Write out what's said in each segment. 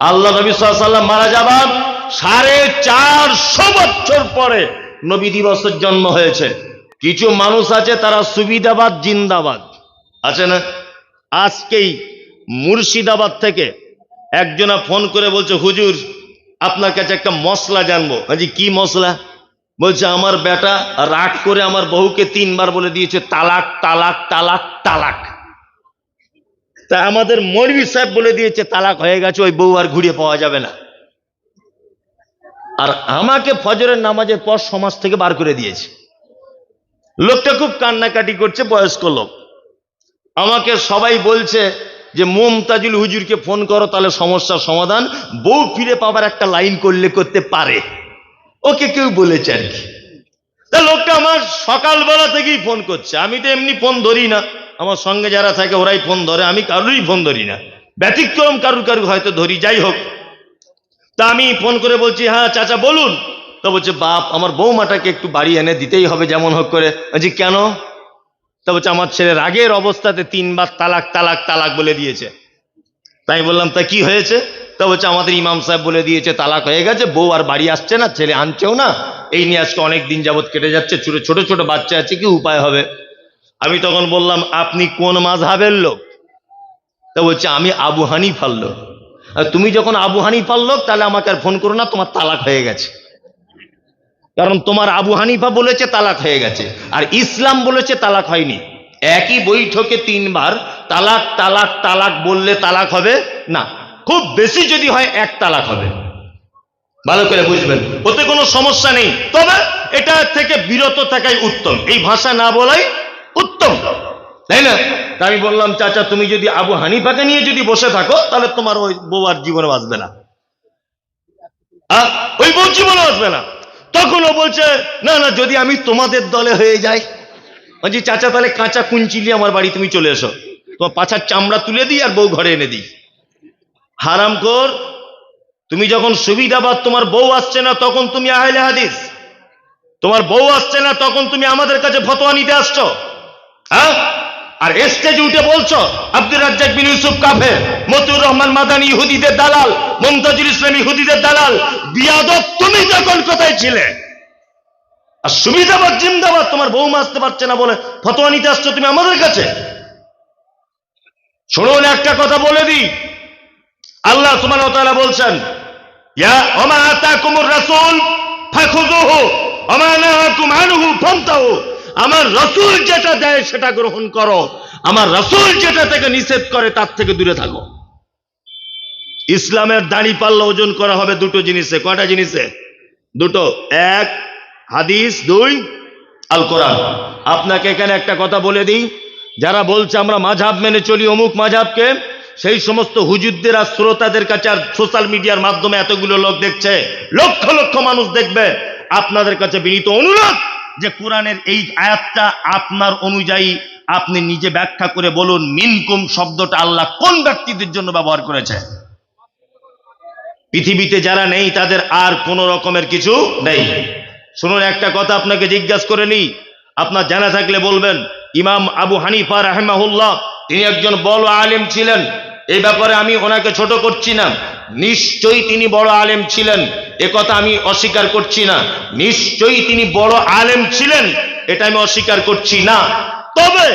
আল্লাহ নবী সাল্লাল্লাহু আলাইহি ওয়াসাল্লাম মারা যাবার 450 বছর পরে নবী দিবসের জন্ম হয়েছে। কিছু মানুষ আছে তারা সুবিধাবাদ জিন্দাবাদ আছে না। আজকেই মুর্শিদাবাদ থেকে একজনা ফোন করে বলছে, হুজুর আপনার কাছে একটা মশলা জানবো। কি মশলা? বলছে আমার বেটা রাগ করে আমার বহুকে 3 বার বলে দিয়েছে তালাক তালাক তালাক তালাক। তা আমাদের মৌলভী সাহেব বলে দিয়েছে তালাক হয়ে গেছে, ওই বউ আর ঘুরে পাওয়া যাবে না। আর আমাকে ফজরের নামাজের পর সমাজ থেকে বার করে দিয়েছে। লোকটা খুব কান্নাকাটি করছে, বয়স্ক লোক। আমাকে সবাই বলছে যে মুমতাজুল হুজুরকে ফোন করো, তাহলে সমস্যার সমাধান। বউ ফিরে পাবার একটা লাইন করলে করতে পারে, ওকে কেউ বলেছে আর কি। তা লোকটা আমার সকালবেলা থেকেই ফোন করছে। আমি তো এমনি ফোন ধরি না, আমার সঙ্গে যারা থাকে ওরাই ফোন ধরে, আমি কারোরই ফোন ধরি না। ব্যতিক্রম কারুর হয়তো ধরি, যাই হোক। তা আমি ফোন করে বলছি, হ্যাঁ চাচা বলুন। তো বলছে, বাপ আমার বৌমাটাকে একটু বাড়ি এনে দিতেই হবে যেমন হোক করে। বলছি কেন? তা বলছে আমার ছেলে রাগের অবস্থাতে 3 বার তালাক তালাক তালাক বলে দিয়েছে। তাই বললাম তা কি হয়েছে? তা বলছে আমাদের ইমাম সাহেব বলে দিয়েছে তালাক হয়ে গেছে, বউ আর বাড়ি আসছে না, ছেলে আনছেও না। এই নিয়ে আজকে অনেক দিন যাবত কেটে যাচ্ছে, ছোট ছোট বাচ্চা আছে, কি উপায় হবে? আমি তখন বললাম, আপনি কোন মাযহাবের লোক? তা বলছে আমি আবু হানিফার লোক। আর তুমি যখন আবু হানিফার লোক, তাহলে আমাকে আর ফোন করো না, তোমার তালাক হয়ে গেছে। কারণ তোমার আবু হানিফা বলেছে তালাক হয়ে গেছে, আর ইসলাম বলেছে তালাক হয়নি। একই বৈঠকে 3 বার তালাক তালাক তালাক বললে তালাক হবে না, খুব বেশি যদি হয় 1 তালাক হবে। ভালো করে বুঝবেন, ওতে কোনো সমস্যা নেই। তবে এটা থেকে বিরত থাকাই উত্তম, এই ভাষা না বলাই উত্তম, তাই না? আমি বললাম, চাচা তুমি যদি আবু হানিফাকে নিয়ে যদি বসে থাকো, তাহলে তোমার ওই বউ আর জীবনে বাঁচবে না, ওই বউ জীবনে বাঁচবে না। তখন ও বলছে, না না যদি আমি তোমাদের দলে হয়ে যাই। বলছি চাচা তাহলে কাঁচা কুঞ্চিলি আমার বাড়ি তুমি চলে এসো, তোমার পাছার চামড়া তুলে দিই আর বউ ঘরে এনে দিই। হারামখোর, তুমি যখন সুবিধাবাদ, তোমার বউ আসছে না তখন তুমি আহলে হাদিস, তোমার বউ আসছে না তখন তুমি আমাদের কাছে ফতোয়া নিতে আসছো, হ্যাঁ? আর স্টেজে উঠে বলছো আব্দুর রাজ্জাক বিন ইউসুফ কাফের, মতিউর রহমান মাদানী ইহুদিদের দালাল, মুমতাজুল ইসলাম ইহুদিদের দালাল। বিয়াদব তুমি তখন কোথায় ছিলে? আর সুবিধাবাদ জিন্দাবাদ, তোমার বৌমা আসতে পারছে না বলে ফতোয়া নিতে আসছো তুমি আমাদের কাছে। শুনুন একটা কথা বলে দিই, আল্লাহ সুবহানাহু ওয়া তাআলা বলছেন, ইয়া ওমা আতাকুমুর রাসূল ফাখুযুহু ওমা নাহাকুম আনহু ফান্তাহু। আমার রাসূল যেটা দেয় সেটা গ্রহণ করো, আমার রাসূল যেটা থেকে নিষেধ করে তার থেকে দূরে থাকো। ইসলামের দাড়ি পাল্লা ওজন করা হবে 2টো জিনিসে। কয়টা জিনিসে? 2টো। 1 হাদিস, 2 আল কোরআন। আপনাকে এখানে একটা কথা বলে দিই, যারা বলছে আমরা মাযহাব মেনে চলি অমুক মাযহাবকে, সেই সমস্ত হুজুরদের আর শ্রোতাদের কাছে, আর সোশ্যাল মিডিয়ার মাধ্যমে এতগুলো লোক দেখছে, লক্ষ লক্ষ মানুষ দেখবে, আপনাদের কাছে বিনীত অনুরোধ যে কোরআনের এই আয়াতটা আপনার অনুযায়ী আপনি নিজে ব্যাখ্যা করে বলুন, মিনকুম শব্দটা আল্লাহ কোন ব্যক্তিদের জন্য ব্যবহার করেছে? পৃথিবীতে যারা নেই তাদের আর কোন রকমের কিছু নেই। শুনুন একটা কথা আপনাকে জিজ্ঞাসা করে নিই, আপনার জানা থাকলে বলবেন। ইমাম আবু হানিফা রাহিমাহুল্লাহ তিনি একজন বড় আলেম ছিলেন, এই ব্যাপারে আমি ওনাকে ছোট করছি না, নিশ্চয়ই তিনি বড় আলেম ছিলেন, এ কথা আমি অস্বীকার করছি না। নিশ্চয়ই তিনি বড় আলেম ছিলেন, এটা আমি অস্বীকার করছি না। তবে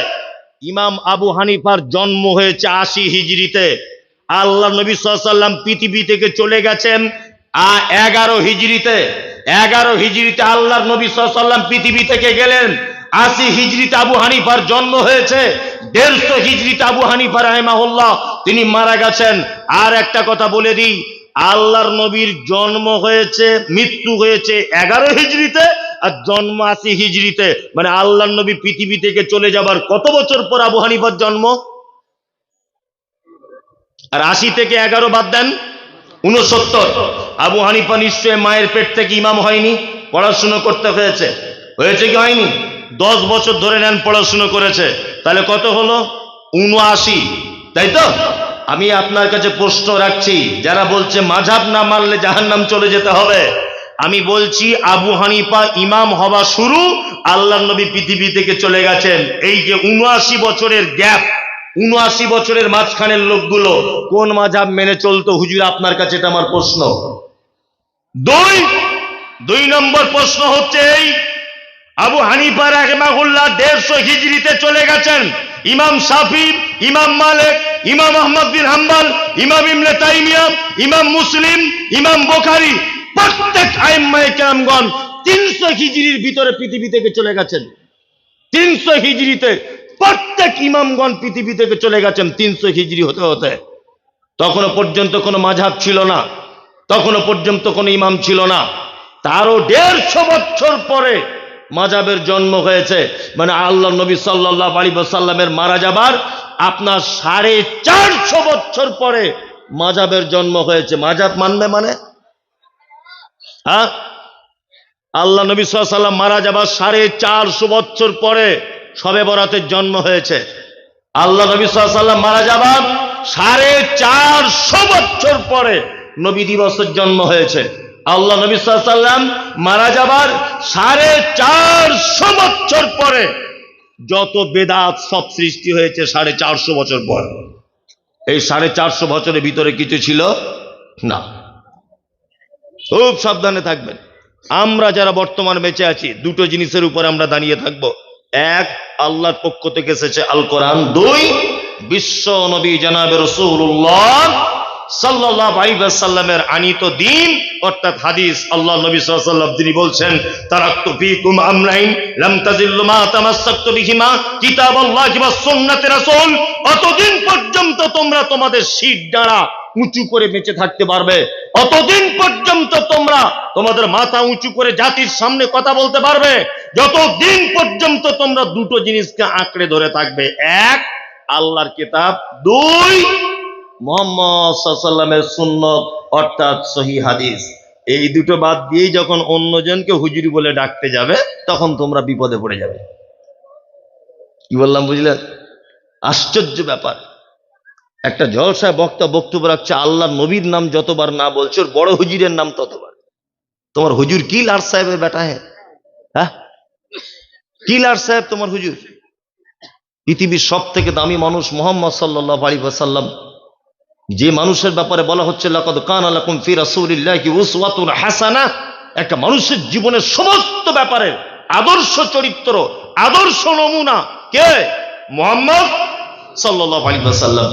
ইমাম আবু হানিফার জন্ম হয়েছে 80 হিজরিতে। আল্লাহ নবী সাল্লাল্লাহু আলাইহি ওয়াসাল্লাম পৃথিবী থেকে চলে গেছেন 11 হিজরিতে। 11 হিজরিতে আল্লাহর নবী সাল্লাল্লাহু আলাইহি ওয়াসাল্লাম পৃথিবী থেকে গেলেন। 80 হিজরিতে আবু হানিফার জন্ম হয়েছে। 150 হিজরিতে আবু হানিফা রাহিমাহুল্লাহ তিনি মারা গেছেন। আর একটা কথা বলে দিই, আল্লাহর নবীর জন্ম হয়েছে, মৃত্যু হয়েছে 11 হিজরিতে, আর জন্ম 80 হিজরিতে। মানে আল্লাহর নবী পৃথিবী থেকে চলে যাবার কত বছর পর আবু হানিফার জন্ম? আর 80 থেকে 11 বাদ দেন, 69। আবু হানিফা নিশ্চয় মায়ের পেট থেকে ইমাম হয়নি, পড়াশুনো করতে হয়েছে। হয়েছে কি হয়নি? 10 বছর ধরে নেন পড়াশুনো করেছে, তাহলে কত হলো? 79, তাই তো? আমি আপনার কাছে প্রশ্ন রাখছি, যারা বলছে মাযহাব না মানলে জাহান্নাম চলে যেতে হবে, আমি বলছি আবু হানিফা ইমাম হওয়া শুরু, আল্লাহর নবী পৃথিবী থেকে চলে গেছেন, এই যে 79 বছরের গ্যাপ, ৭৯ বছরের মাঝখানের লোকগুলো কোন মাযহাব মেনে চলতো হুজুর আপনার কাছে? এটা আমার প্রশ্ন। দুই নম্বর প্রশ্ন হচ্ছে এই, আবু হানিফা রাহিমাহুল্লাহ 150 হিজরিতে চলে গেছেন। ইমাম শাফি, ইমাম মালিক, ইমাম আহমদ বিন হাম্বল, ইমাম ইবনে তাইমিয়া, ইমাম মুসলিম, ইমাম বুখারী প্রত্যেক আইম্মায়ে কেরামগণ 300 হিজরির ভিতরে পৃথিবী থেকে চলে গেছেন। 300 হিজরিতে প্রত্যেক ইমামগণ পৃথিবী থেকে চলে গেছেন 300 হিজরি হতে হতে। তখনো পর্যন্ত কোনো মাযহাব ছিল না, তখনো পর্যন্ত কোনো ইমাম ছিল না। তারও 150 বছর পরে মাযহাবের জন্ম হয়েছে। মানে আল্লাহ নবী সাল্লাল্লাহু আলাইহি ওয়াসাল্লামের মারা যাবার আপনার 450 বছর পরে মাযহাবের জন্ম হয়েছে। মাযহাব মানবে মানে হ্যাঁ, আল্লাহ নবী সাল্লাল্লাহু আলাইহি ওয়াসাল্লাম মারা যাবার 450 বছর পরে শবে বরাতের জন্ম হয়েছে। আল্লাহ নবী সাল্লাল্লাহু আলাইহি ওয়াসাল্লাম মারা যাবার 450 বছর পরে নবী দিবসের জন্ম হয়েছে। আল্লাহ নবী সাল্লাল্লাহু আলাইহি ওয়াসাল্লাম মারা যাবার 450 বছর পরে যত বেদাত সব সৃষ্টি হয়েছে 450 বছর পর। এই 450 বছরের ভিতরে কিছু ছিল না। খুব সাবধানে থাকবেন। আমরা যারা বর্তমান বেঁচে আছি দুটো জিনিসের উপর আমরা দাঁড়িয়ে থাকবো। এক, আল্লাহর পক্ষ থেকে এসেছে আল কোরআন। দুই, বিশ্ব নবী জনাবে রাসূলুল্লাহ সাল্লাল্লাহু আলাইহি ওয়াসাল্লামের আনিত দ্বীন অর্থাৎ হাদিস। আল্লাহ নবী সাল্লাল্লাহু আলাইহি ওয়াসাল্লাম তিনি বলছেন, তারাকতু ফীকুম আমরাইন লাম তাজিল্লু মা তামাসসাকতু বিহিমা কিতাবাল্লাহি ওয়া সুন্নাতে রাসূল। অতদিন পর্যন্ত তোমরা তোমাদের শির দ্বারা উঁচু করে বেঁচে থাকতে পারবে, অতদিন পর্যন্ত তোমরা তোমাদের মাথা উঁচু করে জাতির সামনে কথা বলতে পারবে, যতদিন পর্যন্ত তোমরা দুটো জিনিসকে আঁকড়ে ধরে থাকবে। এক, আল্লাহর কিতাব। দুই, মুহাম্মদ সাল্লাল্লাহু আলাইহি ওয়াসাল্লামের সুন্নাত অর্থাৎ সহিহ হাদিস। এই দুটো বাদ দিয়েই যখন অন্যজনকে হুজুরি বলে ডাকতে যাবে তখন তোমরা বিপদে পড়ে যাবে। কি বললাম বুঝলে? আশ্চর্য ব্যাপার। একটা জলসায় বক্তা বক্তব্য রাখছে, আল্লাহ নবীর নাম যতবার না বলছে ওর বড় হুজুরের নাম ততবার। তোমার হুজুর কি লাট সাহেবের বেটা হ্যাঁ, কি লাট সাহেব তোমার হুজুর? পৃথিবীর সব থেকে দামি মানুষ মুহাম্মদ সাল্লাল্লাহু আলাইহি ওয়াসাল্লাম, যে মানুষের ব্যাপারে বলা হচ্ছে লাকাদ কানা লাকুম ফি রাসূলিল্লাহি উসওয়াতুন হাসানাহ, একটা মানুষের জীবনের সমস্ত ব্যাপারে আদর্শ চরিত্র, আদর্শ নমুনা কে? মুহাম্মদ সাল্লাল্লাহু আলাইহি ওয়াসাল্লাম।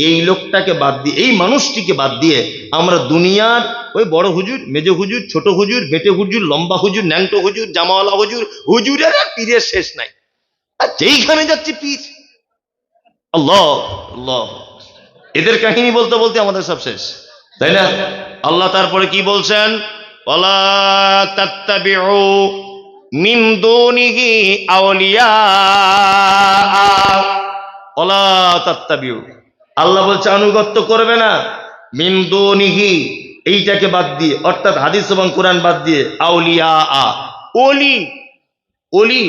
এই লোকটাকে বাদ দিয়ে, এই মানুষটিকে বাদ দিয়ে আমরা দুনিয়ার ওই বড় হুজুর, মেজ হুজুর, ছোট হুজুর, বেটে হুজুর, লম্বা হুজুর, ন্যাংটো হুজুর, জামাওয়ালা হুজুর, হুজুরের আর পীরের শেষ নাই। আর যেইখানে যাচ্ছি পীর। আল্লাহ আল্লাহ, এদের কাহিনী বলতে বলতে আমাদের সব শেষ, তাই না? আল্লাহ তারপরে কি বলছেন? ওয়ালা তাত্তাবিউ মিন দুনিহি আউলিয়া, ওয়ালা তাত্তাবিউ, আল্লাহ বলছে আনুগত্য করবে না। মিন দুনিহি, এইটাকে বাদ দিয়ে অর্থাৎ হাদিস এবং কোরআন বাদ দিয়ে, আউলিয়া, ওলি। ওলি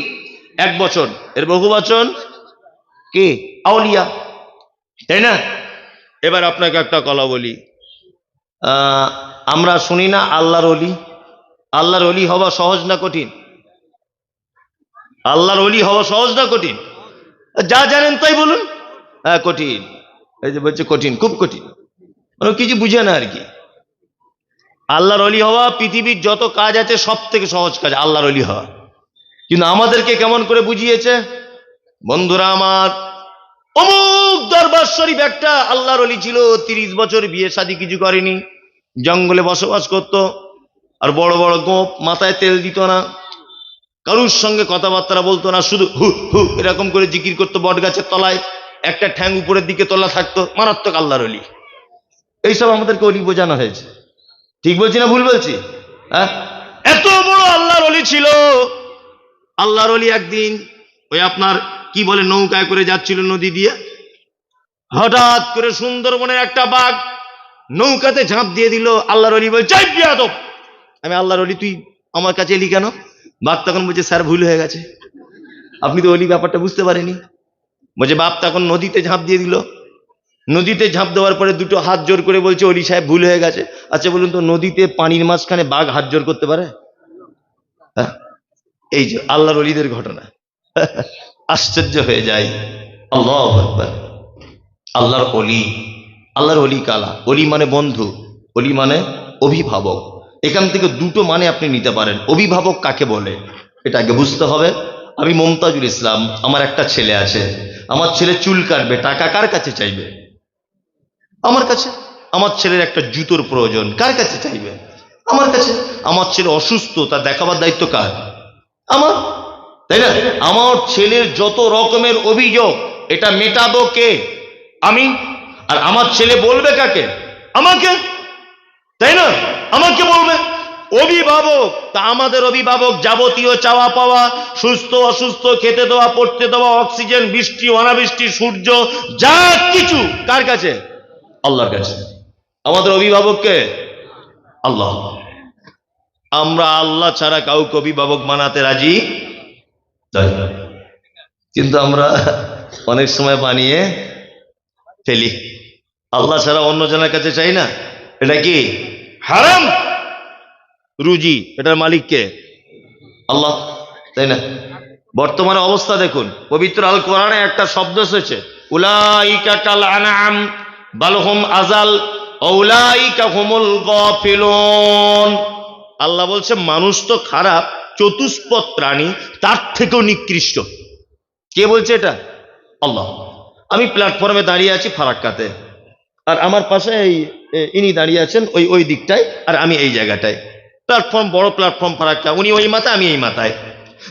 এক বচন, এর বহু বচন কি? আউলিয়া, তাই না? এবার আপনাকে একটা কথা বলি, আমরা শুনি না আল্লাহর ওলি। আল্লাহর ওলি হওয়া সহজ না কঠিন? আল্লাহর ওলি হওয়া সহজ না কঠিন? যা জানেন তাই বলুন। হ্যাঁ কঠিন। এই যে বলছে কঠিন, খুব কঠিন, মানে কিছু বুঝে না আর কি। আল্লাহর ওলি হওয়া পৃথিবীর যত কাজ আছে সব থেকে সহজ কাজ আল্লাহর ওলি হওয়া। কিন্তু আমাদেরকে কেমন করে বুঝিয়েছে বন্ধুরা আমার। অমুক দরবার শরীফ একটা আল্লাহর ওলি ছিল, 30 বছর বিয়ে শাদী কিছু করেনি, জঙ্গলে বসবাস করত, আর বড় বড় গোপ, মাথায় তেল দিত না, কারুর সঙ্গে কথাবার্তা বলতো না, শুধু হু হু এরকম করে জিকির করতো বট গাছের তলায়, একটা ঠ্যাং উপরের দিকে তোলা থাকতো, মারাত্মক আল্লাহর ওলি। এইসব আমাদেরকে ওলি বোঝানো হয়েছে। ঠিক বলছি না ভুল বলছি? হ্যাঁ, এত বড় আল্লাহর ওলি ছিল। আল্লাহর ওলি একদিন ওই আপনার কি বলে নৌকায় করে যাচ্ছিল নদী দিয়ে, হঠাৎ করে সুন্দরবনের একটা বাঘ নৌকাতে ঝাঁপ দিয়ে দিল। আল্লাহর ওলি বলছে, এই বেয়াদব, আমি আল্লাহর ওলি, তুই আমার কাছে এলি কেন? বাঘ তখন বলছে, স্যার ভুল হয়ে গেছে, আপনি তো ওলি ব্যাপারটা বুঝতে পারেনি। বলছে বাপ তখন নদীতে ঝাঁপ দিয়ে দিল। নদীতে ঝাঁপ দেওয়ার পরে দুটো হাত জোর করে বলছে, ওলি সাহেব ভুল হয়ে গেছে। আচ্ছা বলুন তো, নদীতে পানির মাঝখানে বাঘ হাত জোর করতে পারে? হ্যাঁ, এই যে আল্লাহর ওলিদের ঘটনা। আশ্চর্য হয়ে যায়। আল্লাহু আকবার। আল্লাহর অলি। আল্লাহর অলি কালা? অলি মানে বন্ধু, অলি মানে অভিভাবক। এখান থেকে দুটো মানে আপনি নিতে পারেন। অভিভাবক কাকে বলে এটা আগে বুঝতে হবে। আমি মমতাজুল ইসলাম, আমার একটা ছেলে আছে, আমার ছেলে চুল কাটবে, টাকা কার কাছে চাইবে? আমার কাছে। আমার ছেলের একটা জুতোর প্রয়োজন, কার কাছে চাইবে? আমার কাছে। আমার ছেলে অসুস্থ, তার দেখাবার দায়িত্ব কার? আমার, তাই না? আমার ছেলের যত রকমের অভিযোগ এটা মেটাবো কে? আমি। আর আমার ছেলে বলবে কাকে? আমাকে, তাই না? আমাকে বলবে। অভিভাবক তা আমাদের অভিভাবক যাবতীয় চাওয়া পাওয়া, সুস্থ অসুস্থ, খেতে দেওয়া, পড়তে দেওয়া, অক্সিজেন, বৃষ্টি অনাবৃষ্টি, সূর্য, যা কিছু কার কাছে? আল্লাহর কাছে। আমাদের অভিভাবককে আল্লাহ। আমরা আল্লাহ ছাড়া কাউকে অভিভাবক বানাতে রাজি নই। কিন্তু আমরা অনেক সময় বানিয়ে ফেলি। আল্লাহ ছাড়া অন্য জনের কাছে চাই না, এটা কি হারাম? রুজি এটার মালিক কে? আল্লাহ, তাই না? বর্তমানে অবস্থা দেখুন, পবিত্র আল কোরআনে একটা শব্দ এসেছে, উলাইকা কাল আনআম বাল হুম আযাল উলাইকা হুমুল গাফিলুন। আল্লাহ বলছে মানুষ তো খারাপ, চতুষ্পদ প্রাণী তার থেকেও নিকৃষ্ট। কে বলছে এটা? আল্লাহ। আমি প্ল্যাটফর্মে দাঁড়িয়ে আছি ফারাক্কাতে, আর আমার পাশে ইনি দাঁড়িয়ে আছেন ওই দিকটায়, আর আমি এই জায়গাটায়। প্ল্যাটফর্ম, বড় প্ল্যাটফর্ম ফারাক্কা, উনি ওই মাথায়, আমি এই মাথায়।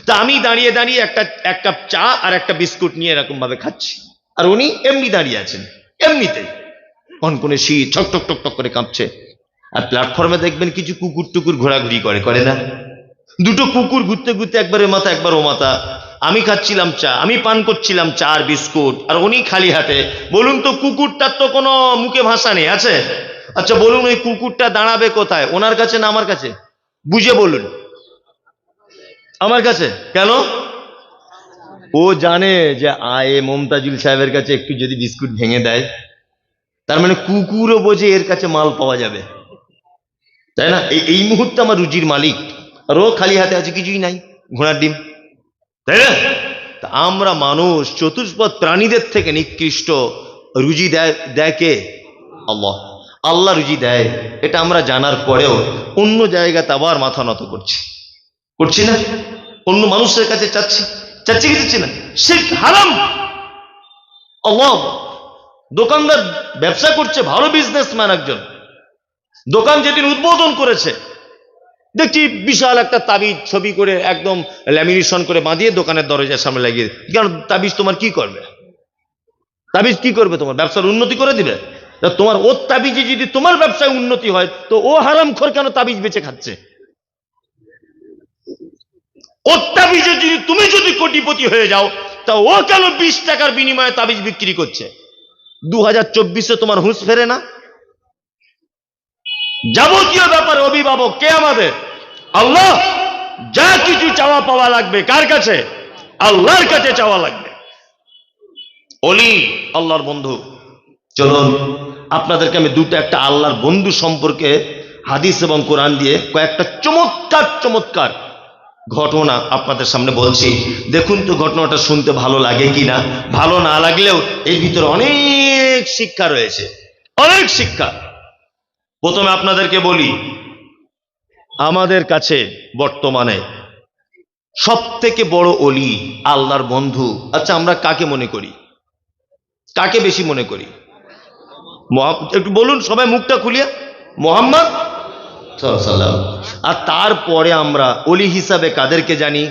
তা আমি দাঁড়িয়ে দাঁড়িয়ে এক কাপ চা আর একটা বিস্কুট নিয়ে এরকম ভাবে খাচ্ছি, আর উনি এমনি দাঁড়িয়ে আছেন, এমনিতেই কনকনে শীত, ঠক ঠক ঠক ঠক করে কাঁপছে। আর প্ল্যাটফর্মে দেখবেন কিছু কুকুর টুকুর ঘোরাঘুরি করে না? দুটো কুকুর ঘুরতে ঘুরতে একবার এ মাথা একবার ও মাথা। আমি খাচ্ছিলাম চা, আমি পান করছিলাম চা আর বিস্কুট, আর উনি খালি হাতে। বলুন তো, কুকুরটার তো কোনো মুখে ভাষা নেই, আছে? আচ্ছা বলুন, ওই কুকুরটা দাঁড়াবে কোথায়, ওনার কাছে না আমার কাছে? বুঝে বলুন। আমার কাছে। কেন? ও জানে যে মমতাজুল সাহেবের কাছে একটু যদি বিস্কুট ভেঙে দেয়, তার মানে কুকুরও বোঝে এর কাছে মাল পাওয়া যাবে, তাই না? এই মুহূর্তে আমার রুজির মালিক, আর ও খালি হাতে আছে, কিছুই নাই, ঘোড়ার ডিম, তাই না? তা আমরা মানুষ চতুষ্পদ প্রাণীদের থেকে নিকৃষ্ট। রুজি দেয় কে? আল্লাহ। আল্লাহ রুজি দেয়, এটা আমরা জানার পরেও অন্য জায়গাতে আবার মাথা নত করছি না? অন্য মানুষের কাছে চাচ্ছি কি চাচ্ছি না? শিরক হারাম। আল্লাহ। দোকানদার ব্যবসা করছে, ভালো বিজনেসম্যান একজন, দোকান যেদিন উদ্বোধন করেছে, দেখছি বিশাল একটা তাবিজ ছবি করে একদম ল্যামিনেশন করে বাঁধিয়ে দোকানের দরজার সামনে লাগিয়ে। কারণ তাবিজ তোমার কি করবে? তাবিজ কি করবে? তোমার ব্যবসার উন্নতি করে দিবে? তোমার ওর তাবিজে যদি তোমার ব্যবসায় উন্নতি হয়, তো ও হারামখোর কেন তাবিজ বেচে খাচ্ছে? ওর তাবিজে তুমি যদি কোটিপতি হয়ে যাও, তা ও কেন 20 টাকার বিনিময়ে তাবিজ বিক্রি করছে? 2024-এ তোমার হুঁশ ফেরে না? যাবতীয় ব্যাপারে অভিভাবক কে আমাদের? আল্লাহ। যা কিছু চাওয়া পাওয়া লাগবে কার কাছে? আল্লাহর কাছে চাওয়া লাগবে। অলি আল্লাহর বন্ধু। চলুন আপনাদেরকে আমি একটা আল্লাহর বন্ধু সম্পর্কে হাদিস এবং কোরআন দিয়ে কয়েকটা চমৎকার ঘটনা আপনাদের সামনে বলছি। দেখুন তো ঘটনাটা শুনতে ভালো লাগে কিনা। ভালো না লাগলেও এর ভিতরে অনেক শিক্ষা রয়েছে, অনেক শিক্ষা। প্রথমে আপনাদেরকে বলি, আমাদের কাছে বর্তমানে সব থেকে বড় অলি, আল্লাহর বন্ধু, আচ্ছা আমরা কাকে মনে করি? কাকে বেশি মনে করি? একটু বলুন সবাই মুখটা খুলিয়ে। মুহাম্মদ সাল্লাল্লাহু আলাইহি ওয়াসাল্লাম। আর তারপরে আমরা অলি হিসাবে কাদেরকে জানি?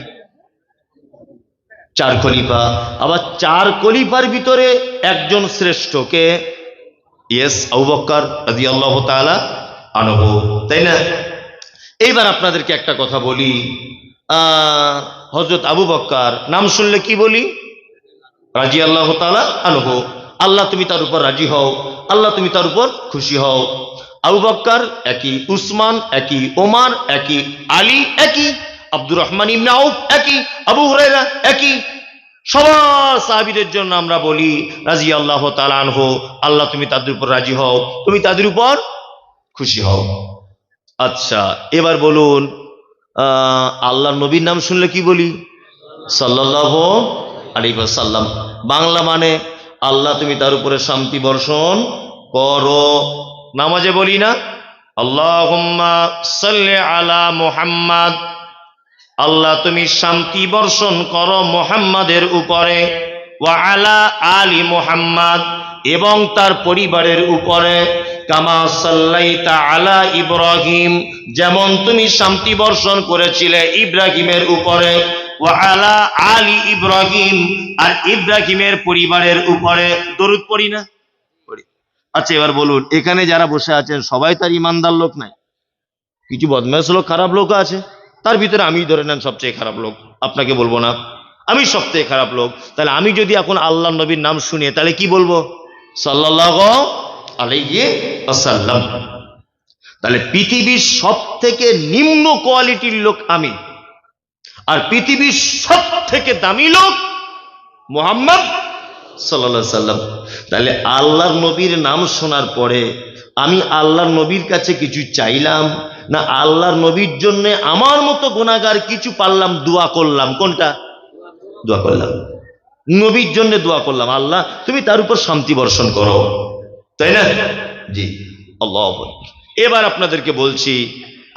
4 খলিফা। আবার 4 খলিফার ভিতরে একজন শ্রেষ্ঠকে, ইয়েস, আবু বকর রাদিয়াল্লাহু তাআলা আনহু, তাই না? এইবার আপনাদেরকে একটা কথা বলি, হযরত আবু বকর নাম শুনলে কি বলি? রাদিয়াল্লাহু তাআলা আনহু। আল্লাহ তুমি তার উপর রাজি হও, আল্লাহ তুমি তার উপর খুশি হও। আবু বকর একই, উসমান একই, ওমর একই, আলী একই, আব্দুর রহমান ইবনে আউফ একই, আবু হুরায়রা একই। সবার সাহাবীদের জন্য আমরা বলি রাদিয়াল্লাহু তাআলা আনহু, আল্লাহ তুমি তাদের উপর রাজি হও, তুমি তাদের উপর খুশি হও। আচ্ছা এবার বলুন, আল্লাহর নবীর নাম শুনলে কি বলি? সাল্লাল্লাহু আলাইহি ওয়াসাল্লাম। বাংলা মানে আল্লাহ তুমি তার উপরে শান্তি বর্ষণ করো। নামাজে বলি না আল্লাহুম্মা সাল্লি আলা মুহাম্মাদ, আল্লাহ তুমি শান্তি বর্ষণ করো মুহাম্মাদের উপরে, ওয়া আলা আলি মুহাম্মাদ, এবং তার পরিবারের উপরে, কামা সাল্লাইতা আলা ইব্রাহিম, যেমন তুমি শান্তি বর্ষণ করেছিলে ইব্রাহিমের উপরে, ওয়া আলা আলি ইব্রাহিম, আর ইব্রাহিমের পরিবারের উপরে। দরুদ পড়ি না? পড়ি। আচ্ছা এবার বলুন, এখানে যারা বসে আছেন সবাই তার ইমানদার লোক নাই? কিছু বদমাশ লোক, খারাপ লোক আছে, তার ভিতরে আমি ধরে নেন সবচেয়ে খারাপ লোক, আপনাকে বলবো না আমি সবচেয়ে খারাপ লোক। তাহলে আমি যদি এখন আল্লাহ নবীর নাম শুনি তাহলে কি বলবো? সাল্লাল্লাহু আলাইহি ওয়াসাল্লাম। তাহলে পৃথিবীর সব থেকে নিম্ন কোয়ালিটির লোক আমি, আর পৃথিবীর সব থেকে দামি লোক মুহাম্মদ সাল্লাল্লাহু আলাইহি সাল্লাম। তাহলে আল্লাহর নবীর নাম শোনার পরে আমি আল্লাহর নবীর কাছে কিছু চাইলাম না আল্লাহর নবীর জন্য আমার মতো গুনাহগার কিছু পারলাম দোয়া করলাম? কোনটা? দোয়া করলাম, নবীর জন্য দোয়া করলাম, আল্লাহ তুমি তার উপর শান্তি বর্ষণ করো, তাই না? জি আল্লাহ। এবার আপনাদেরকে বলছি,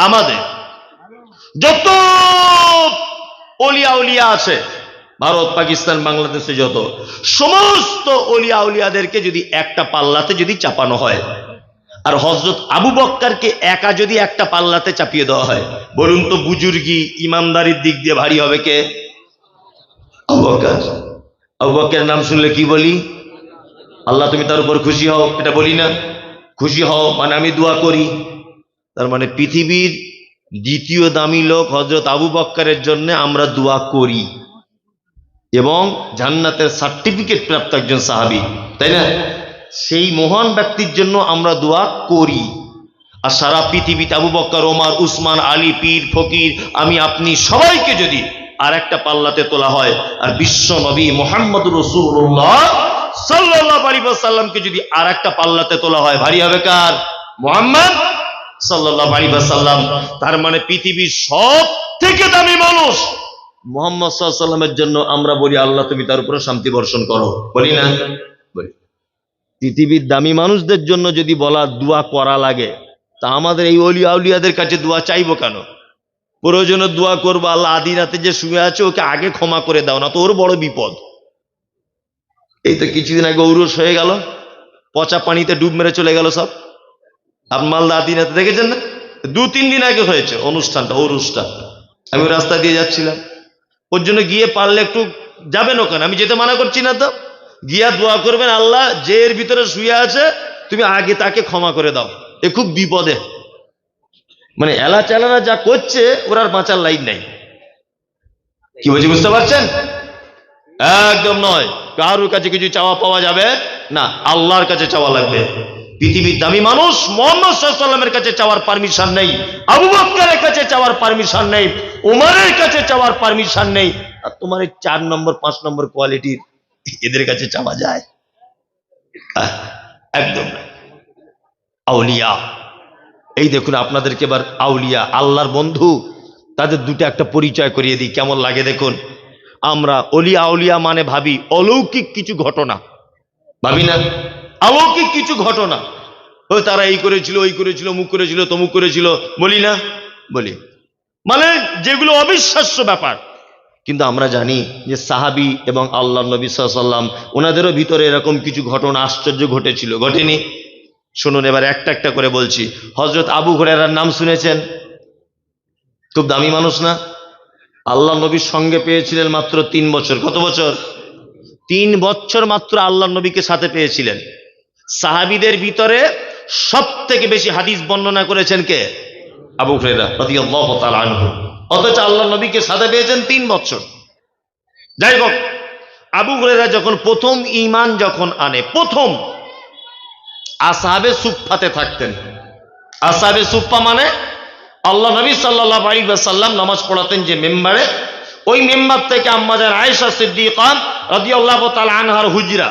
আমাদের যত ওলিয়া উলিয়া আছে ভারত, পাকিস্তান, বাংলাদেশে যত সমস্ত ওলিয়া উলিয়াদেরকে যদি একটা পাল্লাতে যদি চাপানো হয়, আর হযরত আবু বক্করকে একা যদি একটা পাল্লাতে চাপিয়ে দেওয়া হয়, বলুন তো বুজুর্গি ইমানদারির দিক দিয়ে ভারী হবে কে? আবু বকর। আবু বকরের নাম শুনলে কি বলি? আল্লাহ তুমি তার উপর খুশি হও, এটা বলি না? খুশি হও মানে আমি দোয়া করি। তার মানে পৃথিবীর দ্বিতীয় দামি লোক হযরত আবু বকরের জন্য আমরা দোয়া করি, এবং জান্নাতের সার্টিফিকেট প্রাপ্ত একজন সাহাবী, তাই না? সেই মহান ব্যক্তির জন্য আমরা দোয়া করি। আর সারা পৃথিবীতে আবু বকর, ওমর, উসমান, আলী, পীর, ফকির, আমি, আপনি সবাইকে যদি আর একটা পাল্লাতে তোলা হয়, আর বিশ্ব নবী মুহাম্মদুর রাসূলুল্লাহ সাল্লাল্লাহু আলাইহি ওয়াসাল্লামকে যদি আর একটা পাল্লাতে তোলা হয়, ভারী হবে কার? মুহাম্মদ সাল্লাল্লাহু আলাইহি ওয়াসাল্লাম। তার মানে পৃথিবীর সব থেকে দামি মানুষ মুহাম্মদ সাল্লাল্লাহু আলাইহি ওয়াসাল্লামের জন্য আমরা বলি আল্লাহ তুমি তার উপরে শান্তি বর্ষণ করো, বলি না? বলি। পৃথিবীর দামি মানুষদের জন্য যদি বলা দোয়া করা লাগে, তা আমাদের এই ওলিয়া উলিয়াদের কাছে দোয়া চাইবো কেন? প্রয়োজনে দোয়া করবো আল্লাহ আদি রাতে যে শুয়ে আছে ওকে আগে ক্ষমা করে দাও, না তো ওর বড় বিপদ। এই তো কিছুদিন আগে ঔরস হয়ে গেল, পচা পানিতে ডুব মেরে চলে গেল সব। আপনি মালদা আদি রাতে দেখেছেন না? 2-3 দিন আগে হয়েছে অনুষ্ঠানটা, ঔরসটা। আমি রাস্তা দিয়ে যাচ্ছিলাম, ওর জন্য গিয়ে পারলে একটু যাবেন ওখানে, আমি যেতে মানা করছি না, তো গিয়া দোয়া করবেন আল্লাহ যে এর ভিতরে শুয়ে আছে তুমি আগে তাকে ক্ষমা করে দাও, এ খুব বিপদে। মানে এলা চালানা যা করছে ওর আর বাঁচার লাইন নাই। কি বলছি বুঝতে পারছেন? একদম নয়, কারোর কাছে কিছু চাওয়া পাওয়া যাবে না, আল্লাহর কাছে চাওয়া লাগবে। পৃথিবীর দামি মানুষ মুহাম্মদ সাল্লাল্লাহু আলাইহি ওয়াসাল্লামের কাছে চাওয়ার পারমিশন নেই, আবু বকরের কাছে চাওয়ার পারমিশন নেই, উমরের কাছে চাওয়ার পারমিশন নেই, আর তোমার এই 4 নম্বর 5 নম্বর কোয়ালিটির এদের কাছে চাওয়া যায়? একদম না। আউলিয়া, এই দেখুন আপনাদেরকে এবার আউলিয়া আল্লাহর বন্ধু তাদের দুটো একটা পরিচয় করিয়ে দিই, কেমন লাগে দেখুন। আমরা অলিয়া আউলিয়া মানে ভাবি অলৌকিক কিছু ঘটনা, ভাবি না? অলৌকিক কিছু ঘটনা, ওই তারা এই করেছিল, ওই করেছিল, মুখ করেছিল, তমুক করেছিল, বলি না? বলি। মানে যেগুলো অবিশ্বাস্য ব্যাপার। কিন্তু আমরা জানি যে সাহাবী এবং আল্লাহ নবী সাল্লাল্লাহু আলাইহি ওয়াসাল্লাম ওনাদেরও ভিতরে এরকম কিছু ঘটনা আশ্চর্য ঘটেছিল, ঘটেনি? শুনুন এবার একটা একটা করে বলছি। হযরত আবু হুরায়রার নাম শুনেছেন? খুব দামি মানুষ না? আল্লাহ নবীর সঙ্গে পেয়েছিলেন মাত্র 3 বছর। কত বছর? 3 বছর মাত্র আল্লাহ নবীকে সাথে পেয়েছিলেন। সাহাবীদের ভিতরে সব থেকে বেশি হাদিস বর্ণনা করেছেন কে? আবু হুরায়রা রাদিয়াল্লাহু তাআলা আনহু। অথচ আল্লাহ নবীকে সাথে পেয়েছেন 3 বছর। যাই হোক, আবু হুরায়রা যখন প্রথম ঈমান যখন আনে, প্রথম আসহাবে সুফফাতে থাকতেন। আসহাবে সুফফা মানে আল্লাহ নবী সাল্লাল্লাহু আলাইহি ওয়াসাল্লাম নামাজ পড়াতেন যে মেম্বারে, ওই মেম্বার থেকে আম্মাজান আয়েশা সিদ্দিকা রাদিয়াল্লাহু তাআলা আনহার হুজরা,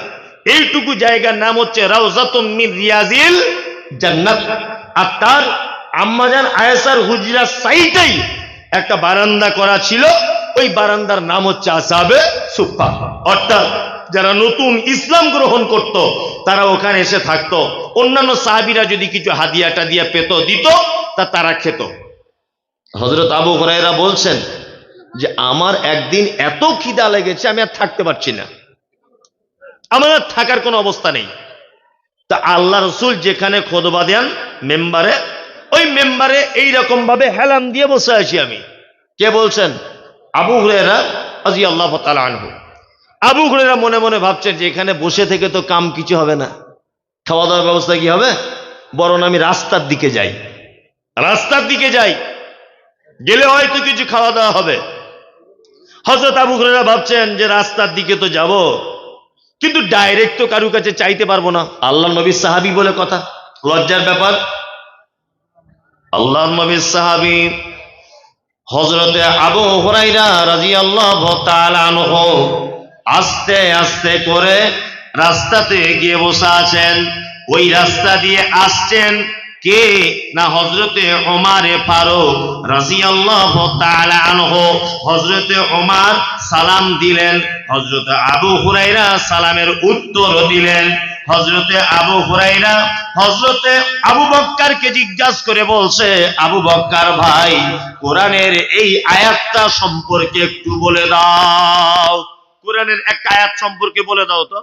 এইটুকু জায়গার নাম হচ্ছে রাউজাতুম মিন রিয়াজিল জান্নাত। আর তার আম্মাজান আয়েশার হুজরা সাইডেই একটা বারান্দা করা ছিল, ওই বারান্দার নাম হচ্ছে আসহাবে সুফফা। অর্থাৎ যারা নতুন ইসলাম গ্রহণ করত তারা ওখানে এসে থাকতো। অন্যান্য সাহাবীরা যদি কিছু হাদিয়া টাদিয়া পেত দিত তা তারা খেত। হযরত আবু হুরায়রা বলছেন যে আমার একদিন এত খিদা লেগেছে আমি আর থাকতে পারছি না, আমার আর থাকার কোনো অবস্থা নেই। তা আল্লাহ রাসূল যেখানে খুতবা দেন মেম্বারে, ওই মেম্বারে এইরকম ভাবে হেলান দিয়ে বসে আছি আমি। কে বলছেন? আবু হুরায়রা রাদিয়াল্লাহু তাআলা আনহু। আবু হুরায়রা মনে মনে ভাবছেন যে এখানে বসে থেকে তো কাম কিছু হবে না, খাওয়া দাওয়ার ব্যবস্থা কি হবে, বরং আমি রাস্তার দিকে যাই, রাস্তার দিকে যাই, গেলে হয়তো কিছু খাওয়া দাওয়া হবে। হযরত আবু হুরায়রা ভাবছেন যে রাস্তার দিকে তো যাব, কিন্তু ডাইরেক্ট তো কারু কাছে চাইতে পারবো না, আল্লাহর নবীর সাহাবী বলে কথা, লজ্জার ব্যাপার। আল্লাহর নবীর সাহাবী হযরতে আবু হুরায়রা রাদিয়াল্লাহু তাআলা আনহু আস্তে আস্তে করে রাস্তাতে গিয়ে বসে আছেন। ওই রাস্তা দিয়ে আসছেন কে না হযরতে ওমর ফারুক রাদিয়াল্লাহু তাআলা আনহু। হযরতে ওমর সালাম দিলেন, হযরতে আবু হুরায়রা সালামের উত্তর দিলেন। হযরতে আবু হুরায়রা হযরতে আবু বকরকে জিজ্ঞাসা করে বলছে, আবু বকর ভাই, কোরআনের এই আয়াতটা সম্পর্কে একটু বলে দাও, কোরআনের একটা আয়াত সম্পর্কে বলে দাও তো।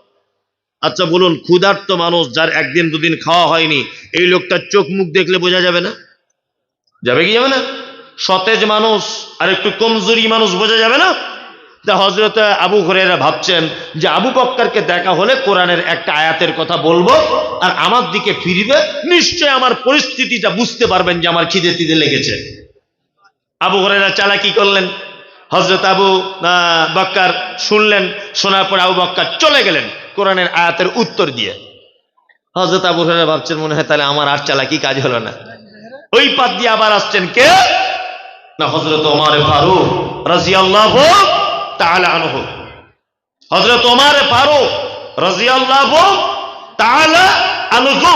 আচ্ছা বলুন, ক্ষুধার্ত মানুষ যার একদিন দুদিন খাওয়া হয়নি, এই লোকটার চোখ মুখ দেখলে বোঝা যাবে না? যাবে কি যাবে না? সতেজ মানুষ আর একটু কমজোরি মানুষ বোঝা যাবে না? তা হযরত আবু হুরায়রা ভাবছেন যে আবু বকরকে দেখা হলে কোরআনের একটা আয়াতের কথা বলবো আর আমার দিকে ফিরবে, নিশ্চয় আমার পরিস্থিতিটা বুঝতে পারবেন যে আমার খিদে টিদে লেগেছে। আবু হুরায়রা চালাকি করলেন, হযরত আবু বকর শুনলেন, শোনার পর আবু বকর চলে গেলেন কোরআনের আয়াতের উত্তর দিয়ে। হযরত আবু হুরায়রা ভাবছেন মনে হয় তাহলে আমার আর চালাকি কাজ হলো না। ওই পাত দিয়ে আবার আসছেন কে না হযরত ওমর ফারুক রাদিয়াল্লাহু তাআলা আনহু। হযরত ওমর ফারুক রাদিয়াল্লাহু তাআলা আনহু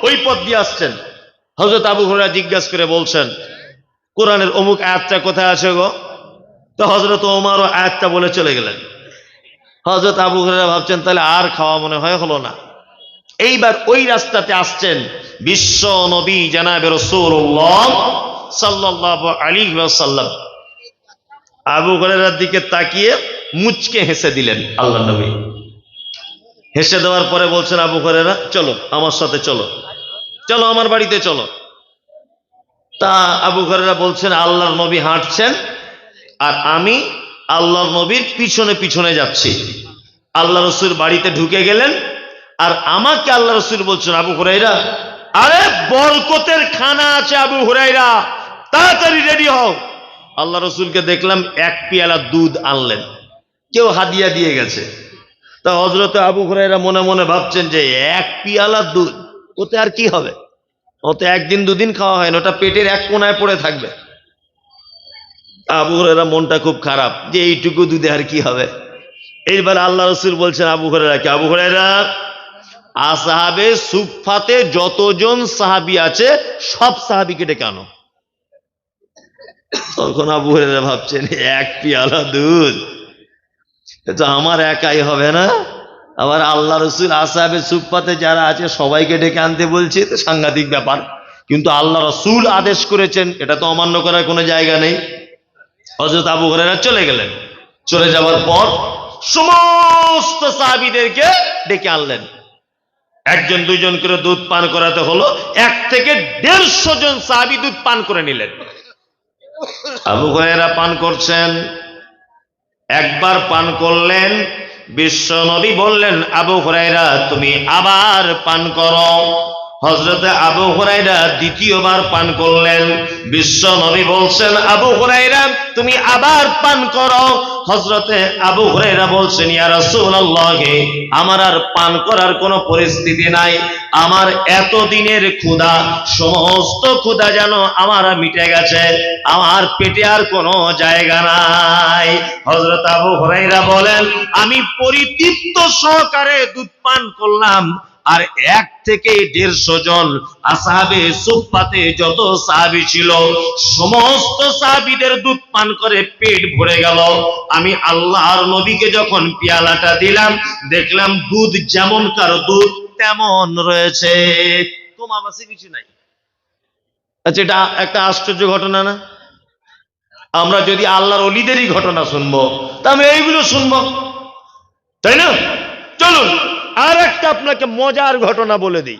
ওই পথ দিয়ে আসছেন। হযরত আবু হুরায়রা জিজ্ঞাসা করে বলছেন, কোরআনের অমুক আয়াতটা কোথায় আছে গো? তো হযরত ওমরও আয়াতটা বলে চলে গেলেন। হযরত আবু হুরায়রা ভাবছেন তাহলে আর খাওয়া মনে হয় হলো না। এইবার ওই রাস্তাতে আসছেন বিশ্ব নবী জনাবে রাসূলুল্লাহ সাল্লাল্লাহু আলাইহি ওয়াসাল্লাম। আবু হুরায়রার দিকে তাকিয়ে মুচকে হেসে দিলেন আল্লাহর নবী। হেসে দেওয়ার পরে বলছেন, আবু হুরায়রা চলো আমার সাথে, চলো চলো আমার বাড়িতে চলো। তা আবু হুরায়রা বলছেন, আল্লাহর নবী হাঁটছেন আর আমি আল্লাহর নবীর পিছনে পিছনে যাচ্ছি। আল্লাহ রাসূল বাড়িতে ঢুকে গেলেন আর আমাকে আল্লাহ রাসূল বলছেন, আবু হুরায়রা, আরে বরকতের খানা আছে আবু হুরায়রা, তাড়াতাড়ি রেডি হও। আল্লাহ রাসূলকে দেখলাম এক পেয়ালা দুধ আনলেন, কেউ হাদিয়া দিয়ে গেছে। তা হযরত আবু হুরায়রা মনে মনে ভাবছেন যে এক পেয়ালা দুধ, ওতে আর কি হবে, ওতে একদিন দুদিন খাওয়া হয় না, ওটা পেটের এক কোনায় পড়ে থাকবে। আবু হুরায়রা মনটা খুব খারাপ যে এইটুকু দুধে আর কি হবে। এইবার আল্লাহ রাসূল বলছেন আবু হুরায়রাকে, আবু হুরায়রা, আসহাবে সুফফাতে যতজন সাহাবী আছে সব সাহাবীকে ডেকে আনো। তখন আবু হুরায়রা ভাবছেন এক পেয়ালা দুধ তো আমার একাই হবে না, আবার আল্লাহ রাসূল আসহাবে সুফফাতে যারা আছে সবাইকে ডেকে আনতে বলছে, তো সাংঘাতিক ব্যাপার। কিন্তু আল্লাহ রাসূল আদেশ করেছেন, এটা তো অমান্য করার কোনো জায়গা নেই। হযরত আবু হুরায়রা চলে গেলেন। চলে যাওয়ার পর সমস্ত সাহাবীদেরকে ডেকে আনলেন, একজন দুইজন করে দুধ পান করাতে হলো। 1 থেকে 150 জন সাহাবী দুধ পান করে নিলেন। আবু হুরায়রা পান করছেন, একবার পান করলেন, বিশ্ব নবী বললেন, আবু হুরায়রা তুমি আবার পান করো। হযরতে আবু হুরায়রা দ্বিতীয়বার পান করলেন। বিশ্ব নবী বলছেন, আবু হুরায়রা তুমি আবার পান করো। হযরতে আবু হুরায়রা বলছেন, ইয়া রাসূলুল্লাহ, আমার আর পান করার কোনো পরিস্থিতি নাই, আমার এতদিনের ক্ষুধা সমস্ত ক্ষুধা যেন আমার মিটে গেছে, আমার পেটে আর কোনো জায়গা নাই। হযরত আবু হুরায়রা বলেন, আমি পরিতৃপ্ত সহকারে দুধ পান করলাম, আর 1 থেকে 150 জন আসহাবে সুফফাতে যত সাহাবী ছিল সমস্ত সাহাবীদের দুধ পান করে পেট ভরে গেল। আমি আল্লাহর নবীকে যখন পেয়ালাটা দিলাম দেখলাম দুধ যেমনকার দুধ তেমন রয়েছে, কমা বাসে কিছু নাই। আচ্ছা, এটা একটা আশ্চর্য ঘটনা না? আমরা যদি আল্লাহর ওলিদেরই ঘটনা শুনবো তা আমরা এইগুলো শুনবো, তাই না? চলুন আর একটা আপনাকে মজার ঘটনা বলে দিই।